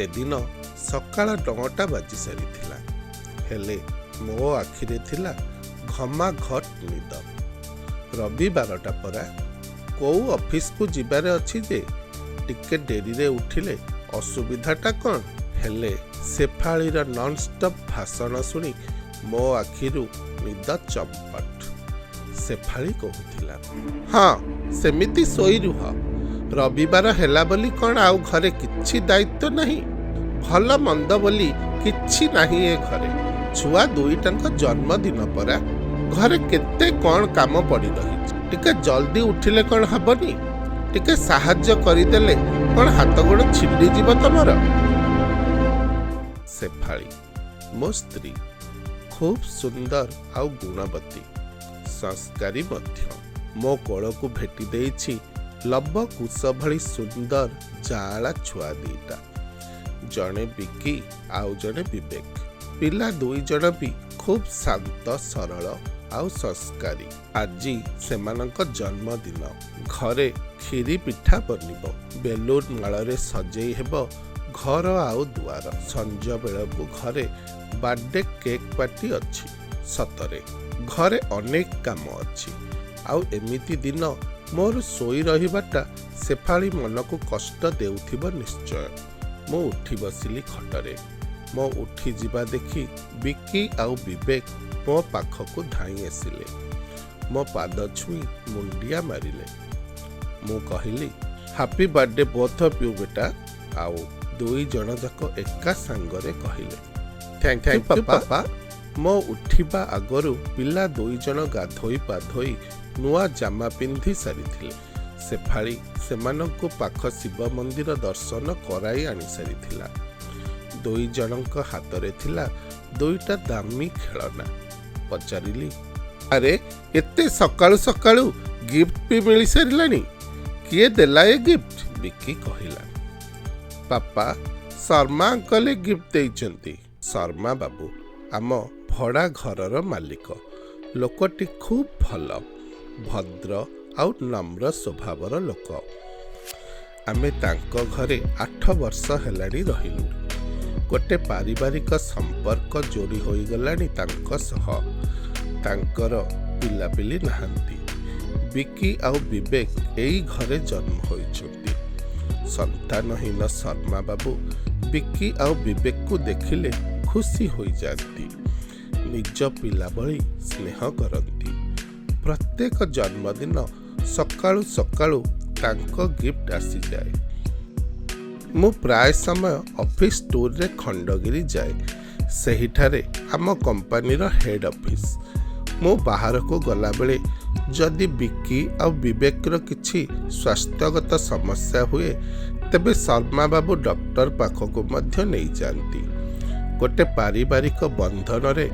ସେଦିନ ସକାଳ 9ଟା ବାଜି ସାରିଥିଲା। ହେଲେ ମୋ ଆଖିରେ ଥିଲା ଘମାଘଟ ନିଦ। ରବିବାରଟା ପରା, କୋଉ ଅଫିସକୁ ଯିବାରେ ଅଛି ଯେ ଟିକେ ଡେରିରେ ଉଠିଲେ ଅସୁବିଧାଟା କ'ଣ? ହେଲେ ଶେଫାଳୀର ନନ୍ଷ୍ଟପ୍ ଭାଷଣ ଶୁଣି ମୋ ଆଖିରୁ ନିଦ ଚମ୍ପଟ। ଶେଫାଳୀ କହୁଥିଲା, ହଁ ସେମିତି ଶୋଇ ରୁହ। ରବିବାର ହେଲା ବୋଲି କ'ଣ ଆଉ ଘରେ କିଛି ଦାୟିତ୍ୱ ନାହିଁ? ଭଲ ମନ୍ଦ ବୋଲି କିଛି ନାହିଁ ଏ ଘରେ। ଛୁଆ ଦୁଇଟାଙ୍କ ଜନ୍ମଦିନ ପରା, ଘରେ କେତେ କ'ଣ କାମ ପଡ଼ି ରହିଛି। ଟିକେ ଜଲ୍ଦି ଉଠିଲେ କ'ଣ ହବନି? ଟିକେ ସାହାଯ୍ୟ କରିଦେଲେ କ'ଣ ହାତ ଗୋଡ଼ ଛିଣ୍ଡିଯିବ ତମର? ଶେଫାଳୀ ମୋ ସ୍ତ୍ରୀ, ଖୁବ୍ ସୁନ୍ଦର ଆଉ ଗୁଣବତୀ, ସଂସ୍କାରୀ ମଧ୍ୟ। ମୋ କୋଳକୁ ଭେଟି ଦେଇଛି ଲବକୁଶ ଭଳି ସୁନ୍ଦର ଜାଆଁଳା ଛୁଆ ଦିଟା। ଜଣେ ବିକି ଆଉ ଜଣେ ବିବେକ। ପିଲା ଦୁଇ ଜଣ ବି ଖୁବ୍ ଶାନ୍ତ ସରଳ ଆଉ ସଂସ୍କାରୀ। ଆଜି ସେମାନଙ୍କ ଜନ୍ମଦିନ। ଘରେ କ୍ଷୀରି ପିଠା ବନିବ, ବେଲୁନ ମାଳରେ ସଜେଇ ହେବ ଘର ଆଉ ଦୁଆର। ସଞ୍ଜ ବେଳକୁ ଘରେ ବାର୍ଥଡେ କେକ୍ ପାର୍ଟି ଅଛି। ସତରେ ଘରେ ଅନେକ କାମ ଅଛି। ଆଉ ଏମିତି ଦିନ ମୋର ଶୋଇ ରହିବାଟା ଶେଫାଳୀ ମନକୁ କଷ୍ଟ ଦେଉଥିବ ନିଶ୍ଚୟ। ମୁଁ ଉଠି ବସିଲି ଖଟରେ। ମୋ ଉଠିଯିବା ଦେଖି ବିକି ଆଉ ବିବେକ ମୋ ପାଖକୁ ଧାଇଁ ଆସିଲେ। ମୋ ପାଦ ଛୁଇଁ ମୁଣ୍ଡିଆ ମାରିଲେ। ମୁଁ କହିଲି, happy birthday both of you ବେଟା। ଆଉ ଦୁଇ ଜଣ ଯାକ ଏକା ସାଙ୍ଗରେ କହିଲେ, ଥ୍ୟାଙ୍କ ୟୁ ପାପା। ମୋ ଉଠିବା ଆଗରୁ ପିଲା ଦୁଇ ଜଣ ଗାଧୋଇ ପାଧୋଇ ନୂଆ ଜାମା ପିନ୍ଧି ସାରିଥିଲେ। ଶେଫାଳୀ ସେମାନଙ୍କୁ ପାଖ ଶିବ ମନ୍ଦିର ଦର୍ଶନ କରାଇ ଆଣି ସାରିଥିଲା। ଦୁଇ ଜଣଙ୍କ ହାତରେ ଥିଲା ଦୁଇଟା ଦାମୀ ଖେଳନା। ପଚାରିଲି, ଆରେ ଏତେ ସକାଳୁ ସକାଳୁ ଗିଫ୍ଟ ବି ମିଳିସାରିଲାଣି? କିଏ ଦେଲା ଏ ଗିଫ୍ଟ? ବିକି କହିଲା, ପାପା ଶର୍ମା ଅଙ୍କଲ ଗିଫ୍ଟ ଦେଇଛନ୍ତି। ଶର୍ମା ବାବୁ ଆମ ଭଡ଼ା ଘରର ମାଲିକ। ଲୋକଟି ଖୁବ୍ ଭଲ, ଭଦ୍ର ଆଉ ନମ୍ର ସ୍ୱଭାବର ଲୋକ। ଆମେ ତାଙ୍କ ଘରେ 8 ବର୍ଷ ହେଲାଣି ରହିଲୁ। ଗୋଟେ ପାରିବାରିକ ସମ୍ପର୍କ ଯୋଡ଼ି ହୋଇଗଲାଣି ତାଙ୍କ ସହ। ତାଙ୍କର ପିଲାପିଲି ନାହାନ୍ତି। ବିକି ଆଉ ବିବେକ ଏଇ ଘରେ ଜନ୍ମ ହୋଇଛନ୍ତି। ସନ୍ତାନହୀନ ଶର୍ମା ବାବୁ ବିକି ଆଉ ବିବେକକୁ ଦେଖିଲେ ଖୁସି ହୋଇଯାଆନ୍ତି। ନିଜ ପିଲା ଭଳି ସ୍ନେହ କରନ୍ତି। ପ୍ରତ୍ୟେକ ଜନ୍ମଦିନ ସକାଳୁ ସକାଳୁ ତାଙ୍କ ଗିଫ୍ଟ ଆସିଯାଏ। ମୁଁ ପ୍ରାୟ ସମୟ ଅଫିସ୍ ଟୁର୍ରେ ଖଣ୍ଡଗିରି ଯାଏ। ସେହିଠାରେ ଆମ କମ୍ପାନୀର ହେଡ୍ ଅଫିସ୍। ମୁଁ ବାହାରକୁ ଗଲାବେଳେ ଯଦି ବିକି ଆଉ ବିବେକର କିଛି ସ୍ୱାସ୍ଥ୍ୟଗତ ସମସ୍ୟା ହୁଏ, ତେବେ ଶର୍ମା ବାବୁ ଡକ୍ଟର ପାଖକୁ ମଧ୍ୟ ନେଇଯାଆନ୍ତି। ଗୋଟେ ପାରିବାରିକ ବନ୍ଧନରେ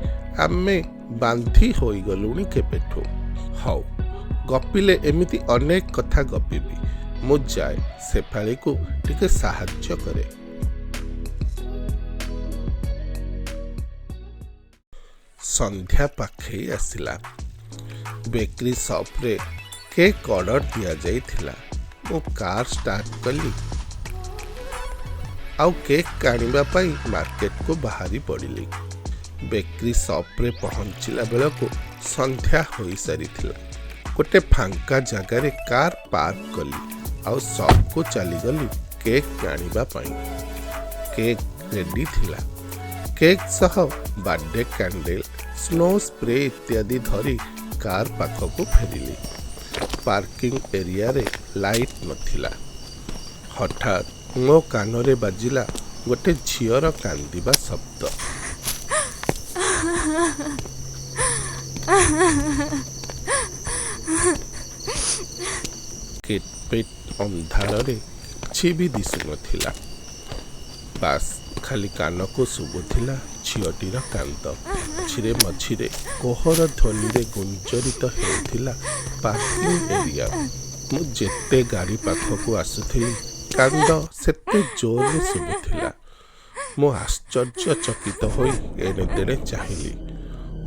ଆମେ ବାନ୍ଧି ହୋଇଗଲୁଣି କେବେଠୁ। ହଉ, ଗପିଲେ ଏମିତି ଅନେକ କଥା ଗପିବି। ମୁଁ ଯାଏ, ଶେଫାଳୀକୁ ଟିକେ ସାହାଯ୍ୟ କରେ। ସନ୍ଧ୍ୟା ପାଖେଇ ଆସିଲା। ବେକରୀ ସପ୍ରେ କେକ୍ ଅର୍ଡର ଦିଆଯାଇଥିଲା। ମୁଁ କାର୍ ଷ୍ଟାର୍ଟ କଲି ଆଉ କେକ୍ ଆଣିବା ପାଇଁ ମାର୍କେଟକୁ ବାହାରି ପଡ଼ିଲି। ବେକରୀ ସପ୍ରେ ପହଞ୍ଚିଲା ବେଳକୁ ସନ୍ଧ୍ୟା ହୋଇସାରିଥିଲା। ଗୋଟେ ଫାଙ୍କା ଜାଗାରେ କାର୍ ପାର୍କ କଲି ଆଉ ସପ୍କୁ ଚାଲିଗଲି କେକ୍ ଆଣିବା ପାଇଁ। କେକ୍ ରେଡ଼ି ଥିଲା। କେକ୍ ସହ ବାର୍ଥଡେ କ୍ୟାଣ୍ଡେଲ୍, ସ୍ନୋ ସ୍ପ୍ରେ ଇତ୍ୟାଦି ଧରି କାର୍ ପାଖକୁ ଫେରିଲି। ପାର୍କିଂ ଏରିଆରେ ଲାଇଟ୍ ନଥିଲା। ହଠାତ୍ ମୋ କାନରେ ବାଜିଲା ଗୋଟେ ଝିଅର କାନ୍ଦିବା ଶବ୍ଦ। କିଟପିଟ ଅନ୍ଧାରରେ କିଛି ବି ଦିଶୁନଥିଲା। ବାସ୍ ଖାଲି କାନକୁ ଶୁଭୁଥିଲା ଝିଅଟିର କାନ୍ଦ। ମଝିରେ ମଝିରେ କୋହର ଧ୍ୱନିରେ ଗୁଞ୍ଜରିତ ହେଉଥିଲା ପାର୍କିଂ ଏରିଆ। ମୁଁ ଯେତେ ଗାଡ଼ି ପାଖକୁ ଆସୁଥିଲି କାନ୍ଦ ସେତେ ଜୋରରେ ଶୁଭୁଥିଲା। ମୁଁ ଆଶ୍ଚର୍ଯ୍ୟଚକିତ ହୋଇ ଏଣେ ତେଣେ ଚାହିଁଲି।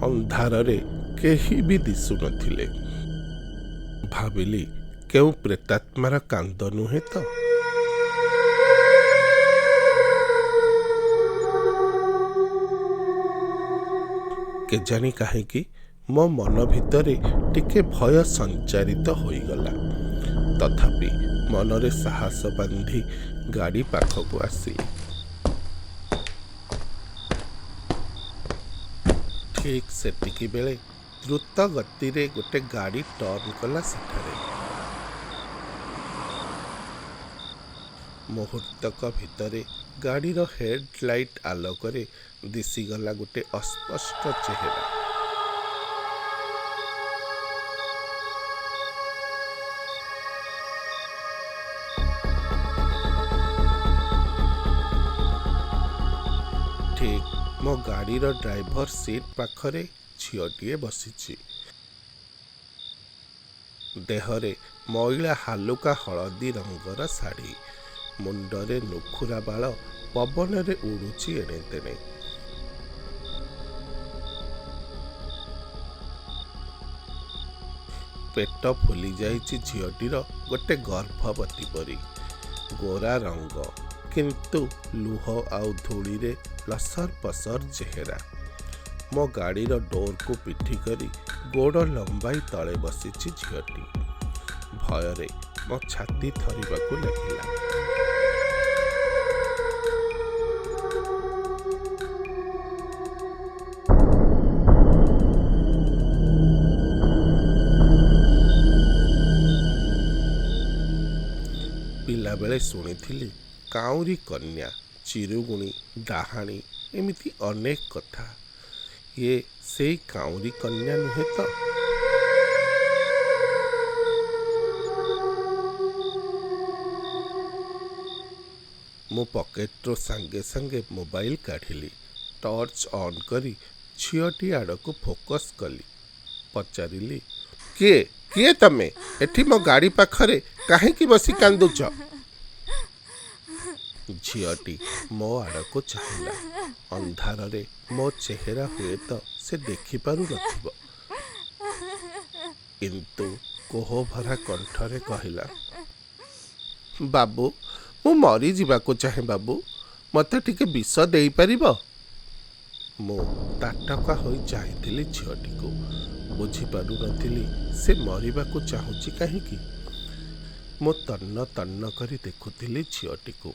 ଅନ୍ଧାରରେ କେହି ବି ଦିଶୁନଥିଲେ। ଭାବିଲି, କେଉଁ ପ୍ରେତାତ୍ମାର କାନ୍ଦ ନୁହେଁ ତ? କେଜାଣି କାହିଁକି ମୋ ମନ ଭିତରେ ଟିକେ ଭୟ ସଞ୍ଚାରିତ ହୋଇଗଲା। ତଥାପି ମନରେ ସାହସ ବାନ୍ଧି ଗାଡ଼ି ପାଖକୁ ଆସିଲି। ଠିକ୍ ସେତିକି ବେଳେ ଦ୍ରୁତ ଗତିରେ ଗୋଟେ ଗାଡ଼ି ଟର୍ନ କଲା ସେଠାରେ। ମୁହୂର୍ତ୍ତକ ଭିତରେ ଗାଡ଼ିର ହେଡ୍ଲାଇଟ୍ ଆଲୋକରେ ଦିଶିଗଲା ଗୋଟେ ଅସ୍ପଷ୍ଟ ଚେହେରା। ଠିକ୍ ମୋ ଗାଡ଼ିର ଡ୍ରାଇଭର ସିଟ୍ ପାଖରେ ଝିଅଟିଏ ବସିଛି। ଦେହରେ ମଇଳା ହାଲୁକା ହଳଦୀ ରଙ୍ଗର ଶାଢ଼ୀ, ମୁଣ୍ଡରେ ନୁଖୁରା ବାଳ ପବନରେ ଉଡୁଛି ଏଣେ ତେଣେ। ପେଟ ଫୁଲି ଯାଇଛି ଝିଅଟିର ଗୋଟେ ଗର୍ଭବତୀ ପରି। ଗୋରା ରଙ୍ଗ, କିନ୍ତୁ ଲୁହ ଆଉ ଧୂଳିରେ ଲସର ପସର ଚେହେରା। ମୋ ଗାଡ଼ିର ଡୋରକୁ ପିଠି କରି ଗୋଡ଼ ଲମ୍ବାଇ ତଳେ ବସିଛି ଝିଅଟି। ଭୟରେ ମୋ ଛାତି ଥରିବାକୁ ଲାଗିଲା। ପିଲାବେଳେ ଶୁଣିଥିଲି କାଉଁରୀ କନ୍ୟା, ଚିରୁଗୁଣି, ଡାହାଣୀ ଏମିତି ଅନେକ କଥା। ଇଏ ସେଇ କାଉଁରୀ କନ୍ୟା ନୁହେଁ ତ? ମୁଁ ପକେଟରୁ ସାଙ୍ଗେ ସାଙ୍ଗେ ମୋବାଇଲ କାଢ଼ିଲି। ଟର୍ଚ୍ଚ ଅନ୍ କରି ଝିଅଟି ଆଡ଼କୁ ଫୋକସ୍ କଲି। ପଚାରିଲି, କିଏ କିଏ ତମେ? ଏଠି ମୋ ଗାଡ଼ି ପାଖରେ କାହିଁକି ବସି କାନ୍ଦୁଛ? ଝିଅଟି ମୋ ଆଡ଼କୁ ଚାହିଁଲା। ଅନ୍ଧାରରେ ମୋ ଚେହେରା ହୁଏତ ସେ ଦେଖିପାରୁନଥିବ, କିନ୍ତୁ କୋହଭରା କଣ୍ଠରେ କହିଲା, ବାବୁ, ମୁଁ ମରିଯିବାକୁ ଚାହେଁ ବାବୁ, ମୋତେ ଟିକେ ବିଷ ଦେଇପାରିବ? ମୁଁ ତାଟକା ହୋଇ ଚାହିଁଥିଲି ଝିଅଟିକୁ। ବୁଝିପାରୁନଥିଲି ସେ ମରିବାକୁ ଚାହୁଁଛି କାହିଁକି। ମୁଁ ତନ୍ନ ତନ୍ନ କରି ଦେଖୁଥିଲି ଝିଅଟିକୁ।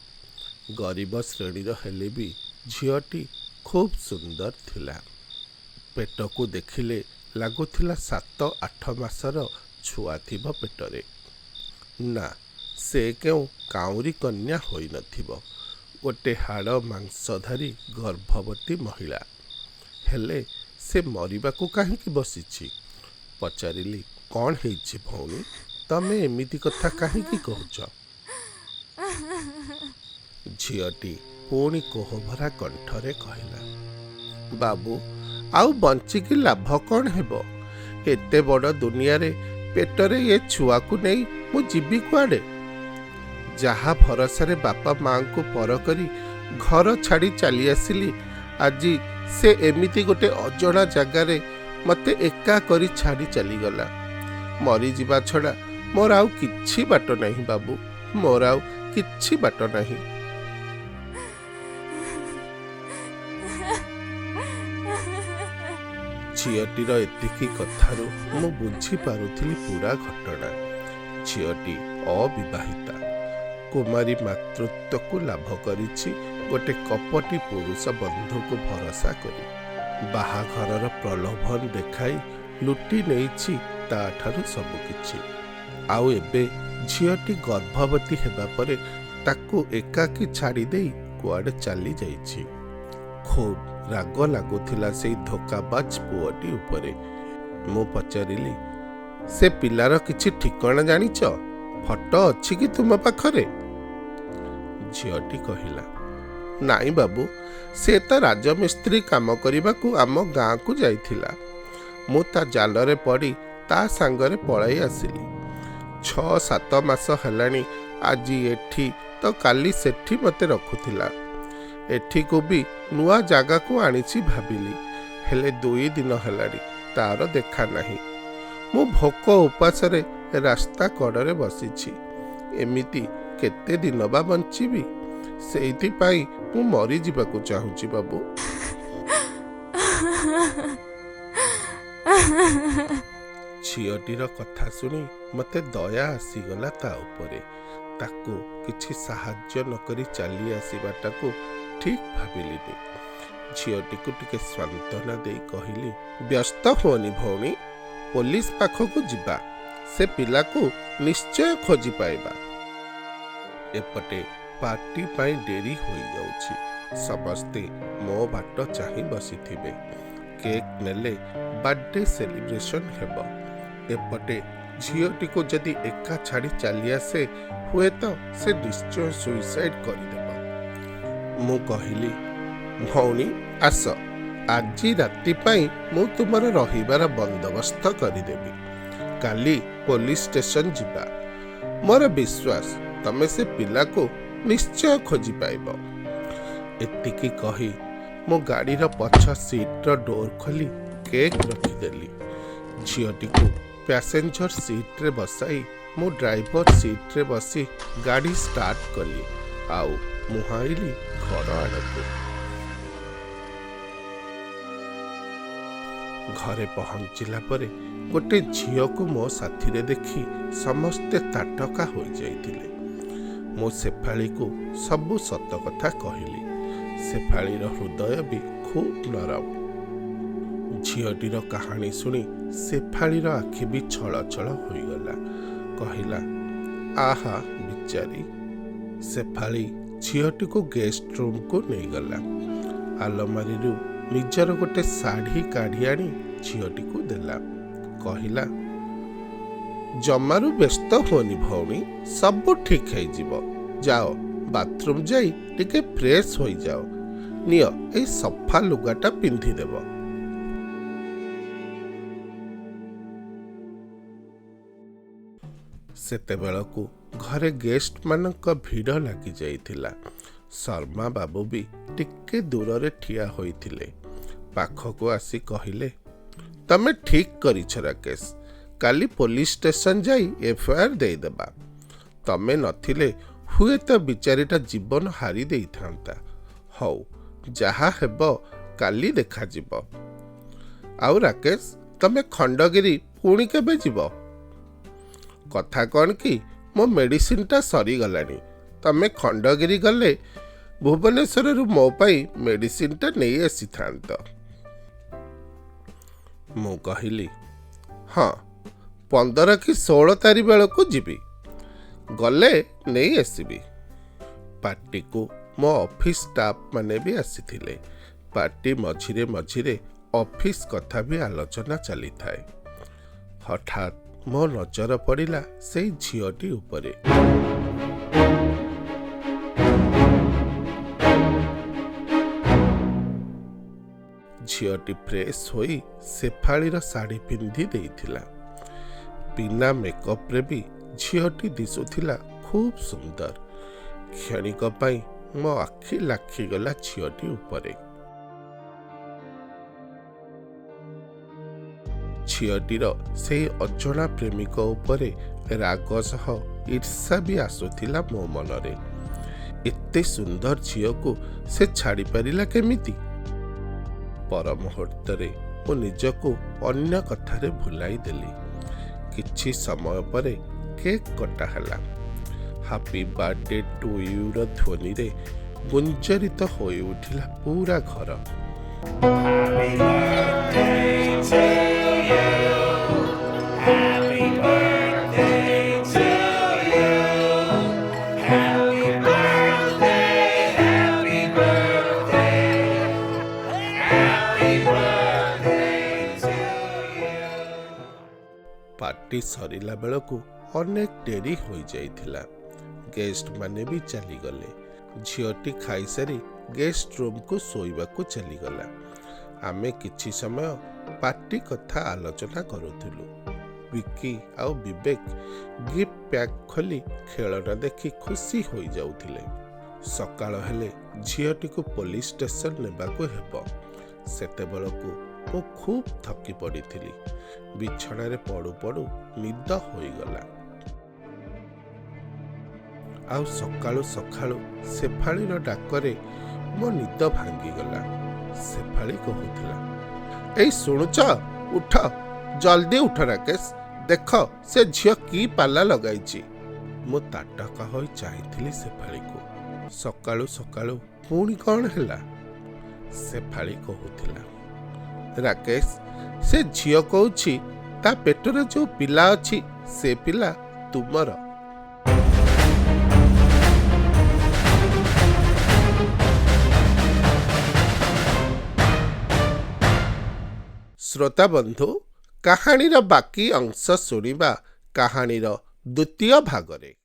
ଗରିବ ଶ୍ରେଣୀର ହେଲେ ବି ଝିଅଟି ଖୁବ୍ ସୁନ୍ଦର ଥିଲା। ପେଟକୁ ଦେଖିଲେ ଲାଗୁଥିଲା 7-8 ମାସର ଛୁଆ ଥିବ ପେଟରେ। ନା, ସେ କେଉଁ କାଉଁରୀ କନ୍ୟା ହୋଇନଥିବ, ଗୋଟେ ହାଡ଼ ମାଂସଧାରୀ ଗର୍ଭବତୀ ମହିଳା। ହେଲେ ସେ ମରିବାକୁ କାହିଁକି ବସିଛି? ପଚାରିଲି, କ'ଣ ହେଇଛି ଭଉଣୀ, ତମେ ଏମିତି କଥା କାହିଁକି କହୁଛ? ଝିଅଟି ପୁଣି କୋହଭରା କଣ୍ଠରେ କହିଲା, ବାବୁ, ଆଉ ବଞ୍ଚିକି ଲାଭ କ'ଣ ହେବ? ଏତେ ବଡ଼ ଦୁନିଆରେ ପେଟରେ ଏ ଛୁଆକୁ ନେଇ ମୁଁ ଯିବି କୁଆଡ଼େ? ଯାହା ଭରସାରେ ବାପା ମାଆଙ୍କୁ ପର କରି ଘର ଛାଡ଼ି ଚାଲି ଆସିଲି, ଆଜି ସେ ଏମିତି ଗୋଟେ ଅଜଣା ଜାଗାରେ ମୋତେ ଏକା କରି ଛାଡ଼ି ଚାଲିଗଲା। ମରିଯିବା ଛଡ଼ା ମୋର ଆଉ କିଛି ବାଟ ନାହିଁ ବାବୁ, ମୋର ଆଉ କିଛି ବାଟ ନାହିଁ। ଝିଅଟିର ଏତିକି କଥାରୁ ମୁଁ ବୁଝିପାରୁଥିଲି ପୁରା ଘଟଣା। ଝିଅଟି ଅବିବାହିତା, କୁମାରୀ ମାତୃତ୍ୱକୁ ଲାଭ କରିଛି ଗୋଟେ କପଟି ପୁରୁଷ ବନ୍ଧୁକୁ ଭରସା କରି। ବାହାଘରର ପ୍ରଲୋଭନ ଦେଖାଇ ଲୁଟି ନେଇଛି ତାଠାରୁ ସବୁକିଛି। ଆଉ ଏବେ ଝିଅଟି ଗର୍ଭବତୀ ହେବା ପରେ ତାକୁ ଏକାକୀ ଛାଡ଼ି ଦେଇ କୁଆଡ଼େ ଚାଲି ଯାଇଛି। ଖୁବ୍ ରାଗ ଲାଗୁଥିଲା ସେଇ ଧୋକାବାଜ ପୁଅଟି ଉପରେ। ମୁଁ ପଚାରିଲି, ସେ ପିଲାର କିଛି ଠିକଣା ଜାଣିଛ? ଫଟୋ ଅଛି କି ତୁମ ପାଖରେ? ଝିଅଟି କହିଲା, ନାଇଁ ବାବୁ, ସେ ତ ରାଜମିସ୍ତ୍ରୀ କାମ କରିବାକୁ ଆମ ଗାଁକୁ ଯାଇଥିଲା। ମୁଁ ତା ଜାଲରେ ପଡ଼ି ତା ସାଙ୍ଗରେ ପଳାଇ ଆସିଲି। 6-7 ମାସ ହେଲାଣି ଆଜି ଏଠି ତ କାଲି ସେଠି ମୋତେ ରଖୁଥିଲା। ଏଠିକୁ ବି ନୂଆ ଜାଗାକୁ ଆଣିଛି ଭାବିଲି, ହେଲେ 2 ଦିନ ହେଲାଣି ତାର ଦେଖା ନାହିଁ। ମୁଁ ଭୋକ ଉପାସରେ ରାସ୍ତା କଡ଼ରେ ବସିଛି। ଏମିତି କେତେ ଦିନ ବା ବଞ୍ଚିବି? ସେଇଥିପାଇଁ ମୁଁ ମରିଯିବାକୁ ଚାହୁଁଛି ବାବୁ। ଝିଅଟିର କଥା ଶୁଣି ମୋତେ ଦୟା ଆସିଗଲା ତା ଉପରେ। ତାକୁ କିଛି ସାହାଯ୍ୟ ନକରି ଚାଲି ଆସିବାଟାକୁ ଠିକ୍ ଭାବିଲିନି। ଝିଅଟିକୁ ଟିକେ ସାନ୍ତ୍ୱନା ଦେଇ କହିଲି, ବ୍ୟସ୍ତ ହୁଅନି ଭଉଣୀ, ପୋଲିସ ପାଖକୁ ଯିବା, ସେ ପିଲାକୁ ନିଶ୍ଚୟ ଖୋଜି ପାଇବା। ଏପଟେ ପାର୍ଟି ପାଇଁ ଡେରି ହୋଇଯାଉଛି। ସମସ୍ତେ ମୋ ବାଟ ଚାହିଁ ବସିଥିବେ। କେକ୍ ନେଲେ ବାର୍ଥଡେ ସେଲିବ୍ରେସନ୍ ହେବ। ଏପଟେ ଝିଅଟିକୁ ଯଦି ଏକା ଛାଡ଼ି ଚାଲିଆସେ, ହୁଏତ ସେ ନିଶ୍ଚୟ ସୁଇସାଇଡ୍ କରିଦେବ। ମୁଁ କହିଲି, ଭଉଣୀ ଆସ, ଆଜି ରାତି ପାଇଁ ମୁଁ ତୁମର ରହିବାର ବନ୍ଦୋବସ୍ତ କରିଦେବି। କାଲି ପୋଲିସ ଷ୍ଟେସନ ଯିବା। ମୋର ବିଶ୍ୱାସ ତମେ ସେ ପିଲାକୁ ନିଶ୍ଚୟ ଖୋଜି ପାଇବ। ଏତିକି କହି ମୁଁ ଗାଡ଼ିର ପଛ ସିଟ୍ର ଡୋର୍ ଖୋଲି କେକ୍ ରଖିଦେଲି। ଝିଅଟିକୁ ପ୍ୟାସେଞ୍ଜର ସିଟ୍ରେ ବସାଇ ମୁଁ ଡ୍ରାଇଭର ସିଟ୍ରେ ବସି ଗାଡ଼ି ଷ୍ଟାର୍ଟ କଲି ଆଉ ମୁହାଁଇଲି ଘର ଆଡ଼କୁ। ଘରେ ପହଞ୍ଚିଲା ପରେ ଗୋଟେ ଝିଅକୁ ମୋ ସାଥିରେ ଦେଖି ସମସ୍ତେ ତାଟକା ହୋଇଯାଇଥିଲେ। ମୁଁ ଶେଫାଳିକୁ ସବୁ ସତ କଥା କହିଲି। ଶେଫାଳିର ହୃଦୟ ବି ଖୁବ୍ ନରମ। ଝିଅଟିର କାହାଣୀ ଶୁଣି ଶେଫାଳିର ଆଖି ବି ଛଳ ଛଳ ହୋଇଗଲା। କହିଲା, ଆହା ବିଚାରୀ। ଶେଫାଳି ଝିଅଟିକୁ ଗେଷ୍ଟ ରୁମ୍କୁ ନେଇଗଲା। ଆଲମାରିରୁ ନିଜର ଗୋଟେ ଶାଢ଼ୀ କାଢ଼ି ଆଣି ଝିଅଟିକୁ ଦେଲା। କହିଲା, ଜମାରୁ ବ୍ୟସ୍ତ ହୁଅନି ଭଉଣୀ, ସବୁ ଠିକ୍ ହେଇଯିବ। ଯାଅ ବାଥରୁମ୍ ଯାଇ ଟିକେ ଫ୍ରେଶ ହୋଇଯାଅ। ନିଅ ଏଇ ସଫା ଲୁଗାଟା ପିନ୍ଧିଦେବ। ସେତେବେଳକୁ ଘରେ ଗେଷ୍ଟମାନଙ୍କ ଭିଡ଼ ଲାଗିଯାଇଥିଲା। ଶର୍ମା ବାବୁ ବି ଟିକେ ଦୂରରେ ଠିଆ ହୋଇଥିଲେ। ପାଖକୁ ଆସି କହିଲେ, ତମେ ଠିକ୍ କରିଛ ରାକେଶ, କାଲି ପୋଲିସ ଷ୍ଟେସନ ଯାଇ ଏଫଆଇଆର ଦେଇଦେବା। ତମେ ନଥିଲେ ହୁଏତ ବିଚାରୀଟା ଜୀବନ ହାରି ଦେଇଥାନ୍ତା। ହଉ, ଯାହା ହେବ କାଲି ଦେଖାଯିବ। ଆଉ ରାକେଶ, ତମେ ଖଣ୍ଡଗିରି ପୁଣି କେବେ ଯିବ? କଥା କ'ଣ କି, ମୋ ମେଡ଼ିସିନଟା ସରିଗଲାଣି। ତମେ ଖଣ୍ଡଗିରି ଗଲେ ଭୁବନେଶ୍ୱରରୁ ମୋ ପାଇଁ ମେଡ଼ିସିନଟା ନେଇ ଆସିଥାନ୍ତ। ମୁଁ କହିଲି, ହଁ, 15 କି 16 ତାରିଖ ବେଳକୁ ଯିବି। ଗଲେ ନେଇ ଆସିବି। ପାର୍ଟିକୁ ମୋ ଅଫିସ ଷ୍ଟାଫ ମାନେ ବି ଆସିଥିଲେ। ପାର୍ଟି ମଝିରେ ମଝିରେ ଅଫିସ କଥା ବି ଆଲୋଚନା ଚାଲିଥାଏ। ହଠାତ୍ ମୋ ନଜର ପଡ଼ିଲା ସେଇ ଝିଅଟି ଉପରେ। ଝିଅଟି ଫ୍ରେଶ ହୋଇ ଶେଫାଳିର ଶାଢ଼ୀ ପିନ୍ଧି ଦେଇଥିଲା। ବିନା ମେକଅପ୍ରେ ବି ଝିଅଟି ଦିଶୁଥିଲା ଖୁବ୍ ସୁନ୍ଦର। କ୍ଷଣିକ ପାଇଁ ମୋ ଆଖି ଲାଖିଗଲା ଝିଅଟି ଉପରେ। ଝିଅଟିର ସେହି ଅଜଣା ପ୍ରେମିକ ଉପରେ ରାଗ ସହ ଈର୍ଷା ବି ଆସୁଥିଲା ମୋ ମନରେ। ଏତେ ସୁନ୍ଦର ଝିଅକୁ ସେ ଛାଡ଼ିପାରିଲା କେମିତି? ପର ମୁହୂର୍ତ୍ତରେ ମୁଁ ନିଜକୁ ଅନ୍ୟ କଥାରେ ଭୁଲାଇ ଦେଲି। କିଛି ସମୟ ପରେ କେକ୍ କଟା ହେଲା। ହାପି ବାର୍ଥଡେ ଟୁ ୟୁର ଧ୍ୱନିରେ ଗୁଞ୍ଜରିତ ହୋଇ ଉଠିଲା ପୁରା ଘର। ପାର୍ଟି ସରିଲା ବେଳକୁ ଅନେକ ଡେରି ହୋଇଯାଇଥିଲା। ଗେଷ୍ଟ ମାନେ ବି ଚାଲିଗଲେ। ଝିଅଟି ଖାଇସାରି ଗେଷ୍ଟ ରୁମ୍କୁ ଶୋଇବାକୁ ଚାଲିଗଲା। ଆମେ କିଛି ସମୟ ପାର୍ଟି କଥା ଆଲୋଚନା କରୁଥିଲୁ। ବିକି ଆଉ ବିବେକ ଗିଫ୍ଟ ପ୍ୟାକ୍ ଖୋଲି ଖେଳନା ଦେଖି ଖୁସି ହୋଇଯାଉଥିଲେ। ସକାଳ ହେଲେ ଝିଅଟିକୁ ପୋଲିସ ଷ୍ଟେସନ ନେବାକୁ ହେବ। ସେତେବେଳକୁ ମୁଁ ଖୁବ୍ ଥକି ପଡ଼ିଥିଲି। ବିଛଣାରେ ପଡ଼ୁ ପଡ଼ୁ ନିଦ ହୋଇଗଲା। ଆଉ ସକାଳୁ ସକାଳୁ ଶେଫାଳିର ଡାକରେ ମୋ ନିଦ ଭାଙ୍ଗିଗଲା। ଶେଫାଳି କହୁଥିଲା, ଏଇ ଶୁଣୁଛ, ଉଠ, ଜଲ୍ଦି ଉଠ ରାକେଶ, ଦେଖ ସେ ଝିଅ କି ପାଲା ଲଗାଇଛି। ମୁଁ ତାଟକା ହୋଇ ଚାହିଁଥିଲି ଶେଫାଳିକୁ। ସକାଳୁ ସକାଳୁ ପୁଣି କ'ଣ ହେଲା? ଶେଫାଳି କହୁଥିଲା, ରାକେଶ, ସେ ଝିଅ କହୁଛି ତା ପେଟରେ ଯେଉଁ ପିଲା ଅଛି ସେ ପିଲା ତୁମର। ଶ୍ରୋତା ବନ୍ଧୁ, କାହାଣୀର ବାକି ଅଂଶ ଶୁଣିବା କାହାଣୀର ଦ୍ୱିତୀୟ ଭାଗରେ।